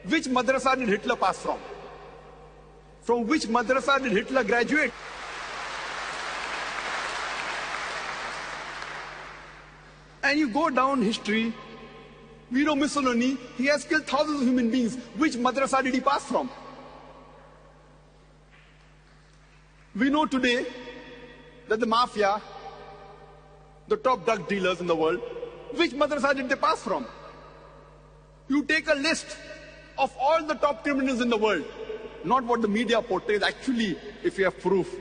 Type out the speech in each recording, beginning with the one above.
Which madrasa did Hitler pass from? From which madrasa did Hitler graduate? And you go down history, we know Mussolini, he has killed thousands of human beings. Which madrasa did he pass from? We know today that the mafia, the top drug dealers in the world, which madrasa did they pass from? You take a list of all the top criminals in the world, not what the media portrays. Actually, if you have proof,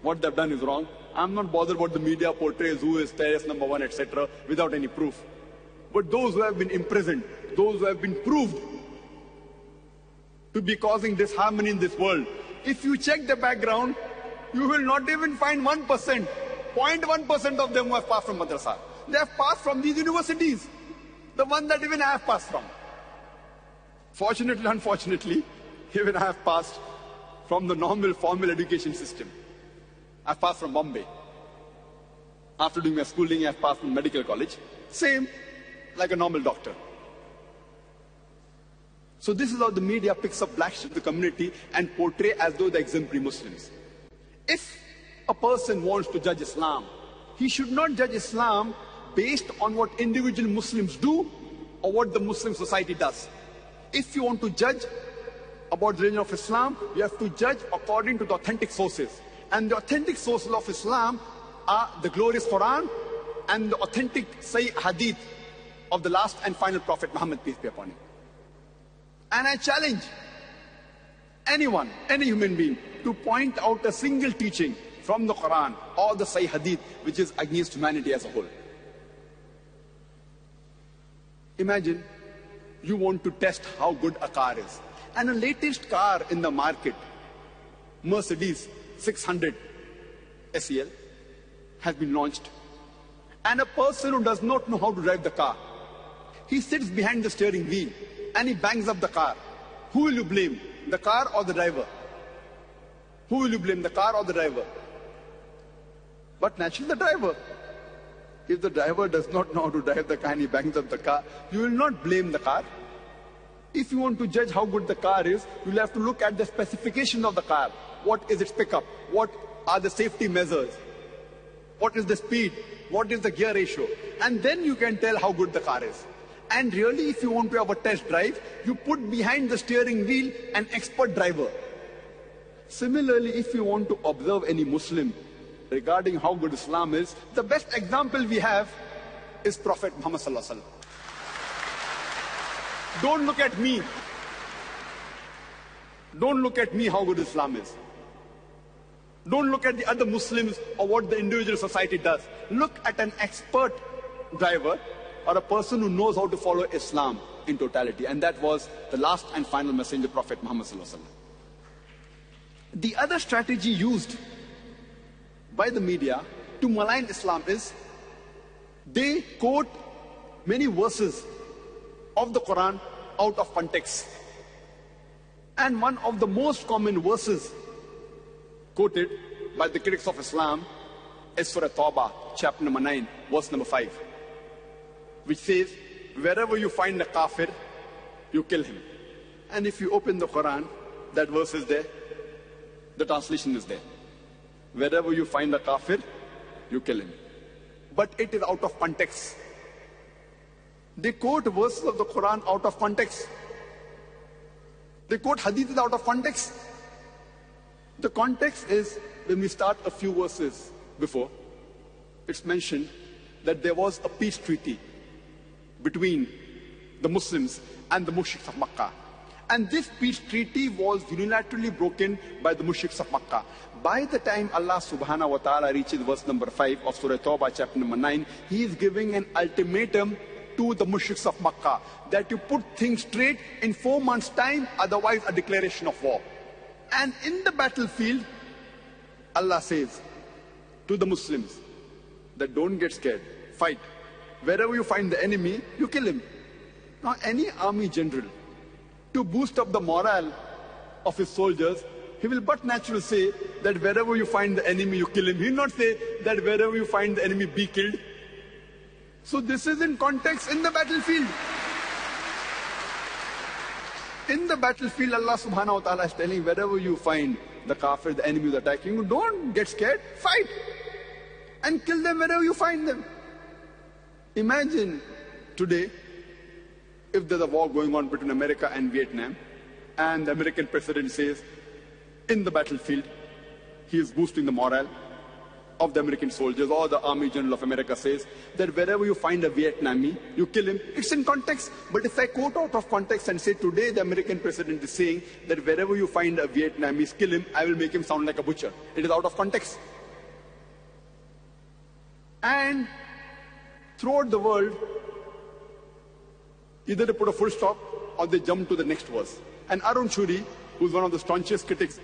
what they've done is wrong. I'm not bothered what the media portrays, who is terrorist number one, etc., without any proof. But those who have been imprisoned, those who have been proved to be causing disharmony in this world, if you check the background, you will not even find 1%, 0.1% of them who have passed from madrasa. They have passed from these universities, the one that even I have passed from. Fortunately, unfortunately, even I have passed from the normal formal education system. I passed from Bombay. After doing my schooling, I passed from medical college. Same, like a normal doctor. So this is how the media picks up black sheep of the community and portray as though they're exemplary Muslims. If a person wants to judge Islam, he should not judge Islam based on what individual Muslims do or what the Muslim society does. If you want to judge about the religion of Islam, you have to judge according to the authentic sources. And the authentic sources of Islam are the glorious Quran and the authentic Sahih Hadith of the last and final Prophet Muhammad, peace be upon him. And I challenge anyone, any human being, to point out a single teaching from the Quran or the Sahih Hadith which is against humanity as a whole. Imagine you want to test how good a car is. And the latest car in the market, Mercedes 600 SEL, has been launched. And a person who does not know how to drive the car, he sits behind the steering wheel and he bangs up the car. Who will you blame? The car or the driver? Who will you blame, the car or the driver? But naturally the driver. If the driver does not know how to drive the car and he bangs up the car, you will not blame the car. If you want to judge how good the car is, you'll have to look at the specification of the car. What is its pickup? What are the safety measures? What is the speed? What is the gear ratio? And then you can tell how good the car is. And really, if you want to have a test drive, you put behind the steering wheel an expert driver. Similarly, if you want to observe any Muslim regarding how good Islam is, the best example we have is Prophet Muhammad Sallallahu Alaihi Wasallam. Don't look at me. Don't look at me how good Islam is. Don't look at the other Muslims or what the individual society does. Look at an expert driver or a person who knows how to follow Islam in totality. And that was the last and final message of Prophet Muhammad Sallallahu Alaihi Wasallam. The other strategy used by the media to malign Islam is they quote many verses of the Quran out of context. And one of the most common verses quoted by the critics of Islam is Surah Tawbah, chapter number 9, verse number 5, which says, wherever you find a kafir, you kill him. And if you open the Quran, that verse is there, the translation is there. Wherever you find a kafir, you kill him. But it is out of context. They quote verses of the Quran out of context. They quote hadiths out of context. The context is, when we start a few verses before, it's mentioned that there was a peace treaty between the Muslims and the mushriks of Makkah. And this peace treaty was unilaterally broken by the mushriks of Makkah. By the time Allah subhanahu wa ta'ala reaches verse number 5 of Surah Tawbah, chapter number 9, He is giving an ultimatum to the mushriks of Makkah that you put things straight in 4 months' time, otherwise a declaration of war. And in the battlefield, Allah says to the Muslims that don't get scared, fight. Wherever you find the enemy, you kill him. Now, any army general, to boost up the morale of his soldiers, he will but naturally say that wherever you find the enemy, you kill him. He will not say that wherever you find the enemy, be killed. So this is in context in the battlefield. in the battlefield, Allah subhanahu wa ta'ala is telling, wherever you find the kafir, the enemy is attacking you, don't get scared, fight. And kill them wherever you find them. Imagine today, if there's a war going on between America and Vietnam, and the American president says, in the battlefield, he is boosting the morale of the American soldiers, or the Army General of America says that wherever you find a Vietnamese, you kill him. It's in context. But if I quote out of context and say today the American president is saying that wherever you find a Vietnamese, kill him, I will make him sound like a butcher. It is out of context. And throughout the world, either they put a full stop or they jump to the next verse. And Arun Shuri, who's one of the staunchest critics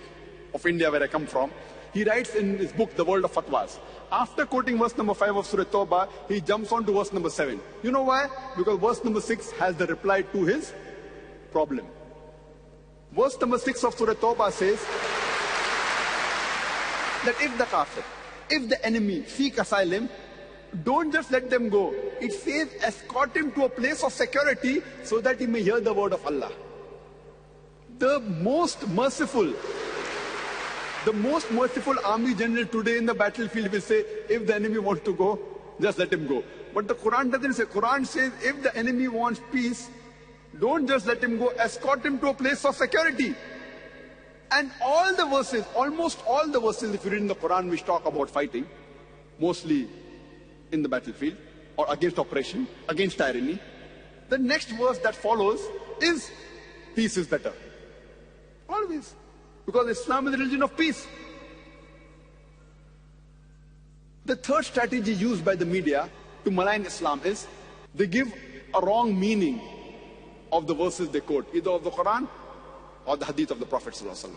of India where I come from, he writes in his book, The World of Fatwas. After quoting verse number 5 of Surah Tawbah, he jumps on to verse number 7. You know why? Because verse number 6 has the reply to his problem. Verse number 6 of Surah Tawbah says that if the kafir, if the enemy seek asylum, don't just let them go. It says escort him to a place of security so that he may hear the word of Allah. The most merciful army general today in the battlefield will say, if the enemy wants to go, just let him go. But the Quran doesn't say. Quran says, if the enemy wants peace, don't just let him go, escort him to a place of security. And all the verses, almost all the verses, if you read in the Quran, which talk about fighting, mostly in the battlefield, or against oppression, against tyranny, the next verse that follows is, peace is better. Always. Because Islam is a religion of peace. The third strategy used by the media to malign Islam is, they give a wrong meaning of the verses they quote, either of the Quran or the hadith of the Prophet ﷺ.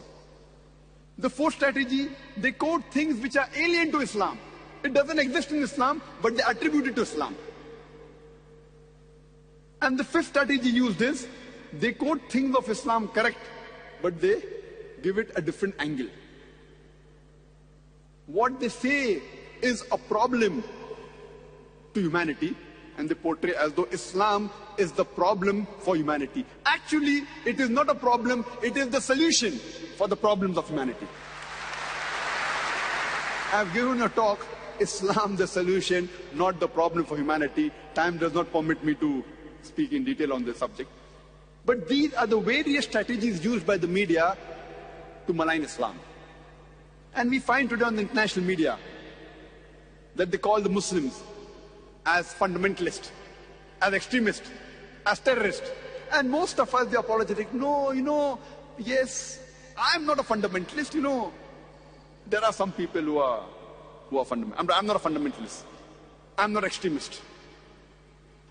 The fourth strategy, they quote things which are alien to Islam. It doesn't exist in Islam, but they attribute it to Islam. And the fifth strategy used is, they quote things of Islam correct, but they give it a different angle. What they say is a problem to humanity, and they portray as though Islam is the problem for humanity. Actually, it is not a problem, it is the solution for the problems of humanity. I've given a talk, Islam the solution, not the problem for humanity. Time does not permit me to speak in detail on this subject. But these are the various strategies used by the media to malign Islam. And we find today on the international media that they call the Muslims as fundamentalists, as extremists, as terrorists. And most of us, they are apologetic. No, yes, I'm not a fundamentalist, There are some people who are fundamentalist. I'm not a fundamentalist. I'm not extremist.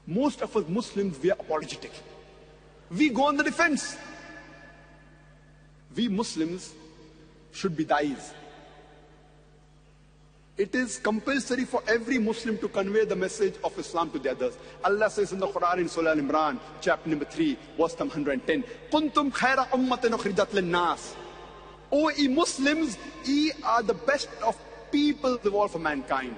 Most of us Muslims, we are apologetic. We go on the defense. We Muslims should be da'is. It is compulsory for every Muslim to convey the message of Islam to the others. Allah says in the Quran in Surah Al-Imran, chapter number 3, verse 110, Kuntum khaira ummatin ukhrijat lin-nas. O ye Muslims, ye are the best of people of the world for mankind.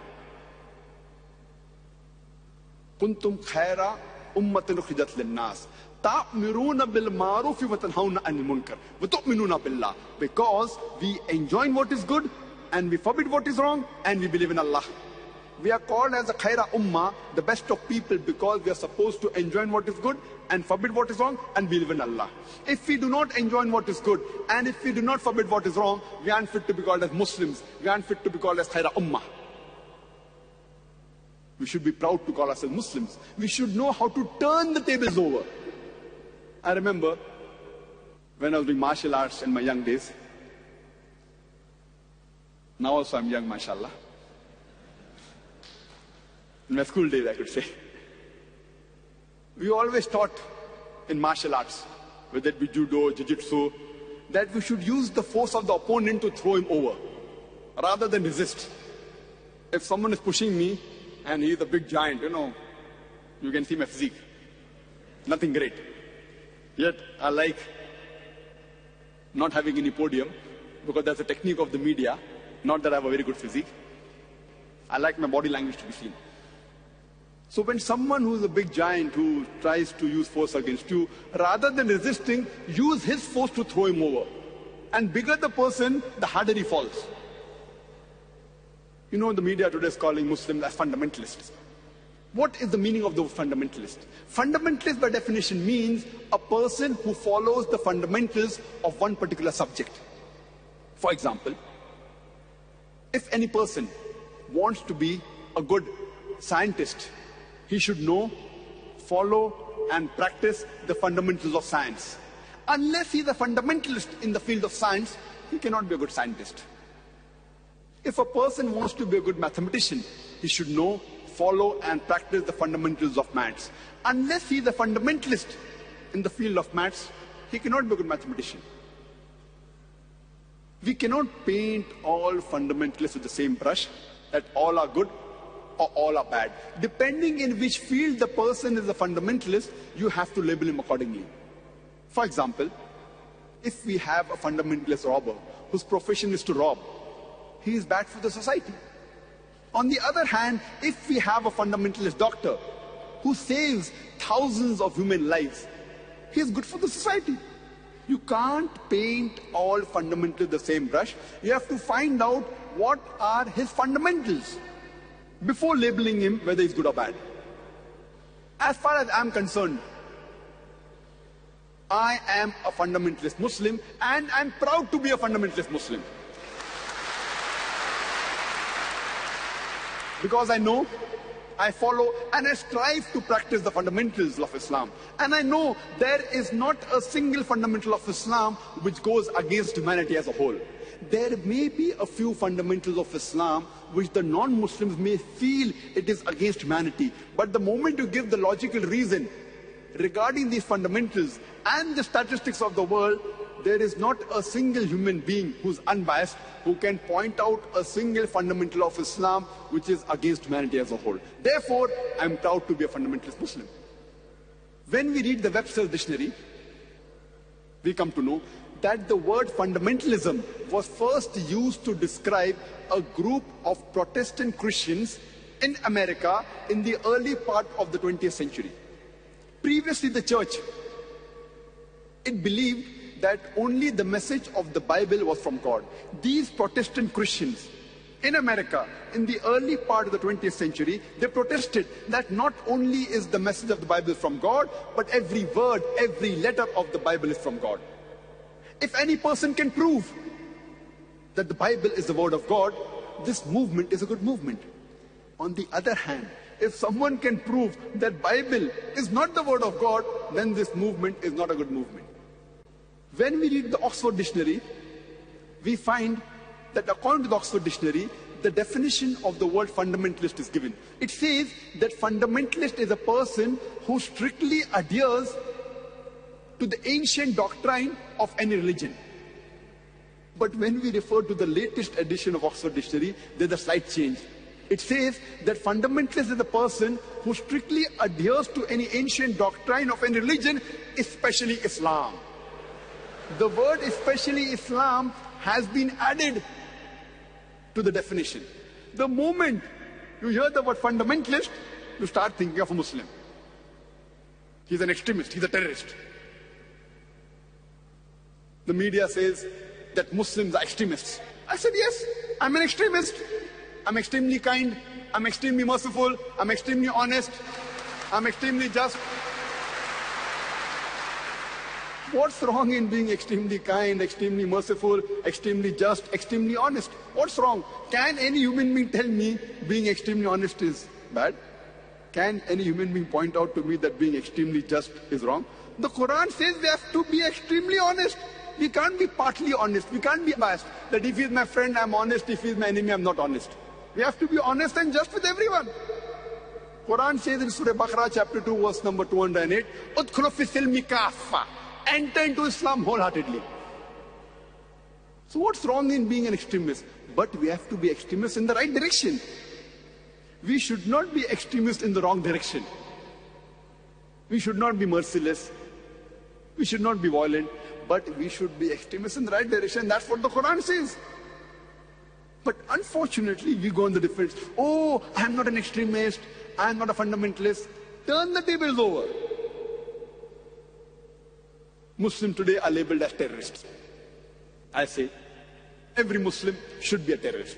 Kuntum khaira ummatin ukhrijat lin-nas. تَأْمِرُونَ بِالْمَعْرُوفِ وَتَنْهَوْنَ عَنِ الْمُنْكَرِ وَتُؤْمِنُونَ بِاللَّهِ. Because we enjoin what is good, and we forbid what is wrong, and we believe in Allah. We are called as a khaira ummah, the best of people, because we are supposed to enjoin what is good, and forbid what is wrong, and believe in Allah. If we do not enjoin what is good, and if we do not forbid what is wrong, we aren't fit to be called as Muslims. We aren't fit to be called as khaira ummah. We should be proud to call ourselves Muslims. We should know how to turn the tables over. I remember when I was doing martial arts in my young days. Now also I'm young, mashallah. In my school days, I could say. We always taught in martial arts, whether it be judo, jiu-jitsu, that we should use the force of the opponent to throw him over, rather than resist. If someone is pushing me, and he is a big giant, you can see my physique. Nothing great. Yet, I like not having any podium, because that's a technique of the media, not that I have a very good physique. I like my body language to be seen. So when someone who is a big giant who tries to use force against you, rather than resisting, use his force to throw him over. And bigger the person, the harder he falls. You know, the media today is calling Muslims as fundamentalists. What is the meaning of the word fundamentalist? Fundamentalist by definition means a person who follows the fundamentals of one particular subject. For example, if any person wants to be a good scientist, he should know, follow, and practice the fundamentals of science. Unless he's a fundamentalist in the field of science, he cannot be a good scientist. If a person wants to be a good mathematician, he should know, follow, and practice the fundamentals of maths. Unless he's a fundamentalist in the field of maths, he cannot be a good mathematician. We cannot paint all fundamentalists with the same brush, that all are good or all are bad. Depending in which field the person is a fundamentalist, you have to label him accordingly. For example, if we have a fundamentalist robber whose profession is to rob, he is bad for the society. On the other hand, if we have a fundamentalist doctor who saves thousands of human lives, he is good for the society. You can't paint all fundamentals the same brush. You have to find out what are his fundamentals before labeling him whether he's good or bad. As far as I'm concerned, I am a fundamentalist Muslim and I'm proud to be a fundamentalist Muslim. Because I know, I follow, and I strive to practice the fundamentals of Islam. And I know there is not a single fundamental of Islam which goes against humanity as a whole. There may be a few fundamentals of Islam which the non-Muslims may feel it is against humanity. But the moment you give the logical reason regarding these fundamentals and the statistics of the world, there is not a single human being who's unbiased who can point out a single fundamental of Islam which is against humanity as a whole. Therefore, I'm proud to be a fundamentalist Muslim. When we read the Webster's dictionary, we come to know that the word fundamentalism was first used to describe a group of Protestant Christians in America in the early part of the 20th century. Previously, the church, it believed that only the message of the Bible was from God. These Protestant Christians in America in the early part of the 20th century, they protested that not only is the message of the Bible from God, but every word, every letter of the Bible is from God. If any person can prove that the Bible is the word of God, this movement is a good movement. On the other hand, if someone can prove that Bible is not the word of God, then this movement is not a good movement. When we read the Oxford Dictionary, we find that according to the Oxford Dictionary, the definition of the word fundamentalist is given. It says that fundamentalist is a person who strictly adheres to the ancient doctrine of any religion. But when we refer to the latest edition of Oxford Dictionary, there's a slight change. It says that fundamentalist is a person who strictly adheres to any ancient doctrine of any religion, especially Islam. The word especially Islam has been added to the definition. The moment you hear the word fundamentalist, you start thinking of a Muslim. He's an extremist, he's a terrorist. The media says that Muslims are extremists. I said, yes, I'm an extremist. I'm extremely kind, I'm extremely merciful, I'm extremely honest, I'm extremely just. What's wrong in being extremely kind, extremely merciful, extremely just, extremely honest? What's wrong? Can any human being tell me being extremely honest is bad? Can any human being point out to me that being extremely just is wrong? The Quran says we have to be extremely honest. We can't be partly honest. We can't be biased. That if he's my friend, I'm honest. If he's my enemy, I'm not honest. We have to be honest and just with everyone. Quran says in Surah Baqarah chapter 2 verse number 208, "Udkhulu fi silmi kaffa." Enter into Islam wholeheartedly. So what's wrong in being an extremist? But we have to be extremists in the right direction. We should not be extremists in the wrong direction. We should not be merciless. We should not be violent. But we should be extremists in the right direction. That's what the Quran says. But unfortunately, we go in the defense. Oh, I'm not an extremist. I am not a fundamentalist, turn the tables over. Muslims today are labeled as terrorists. I say, every Muslim should be a terrorist.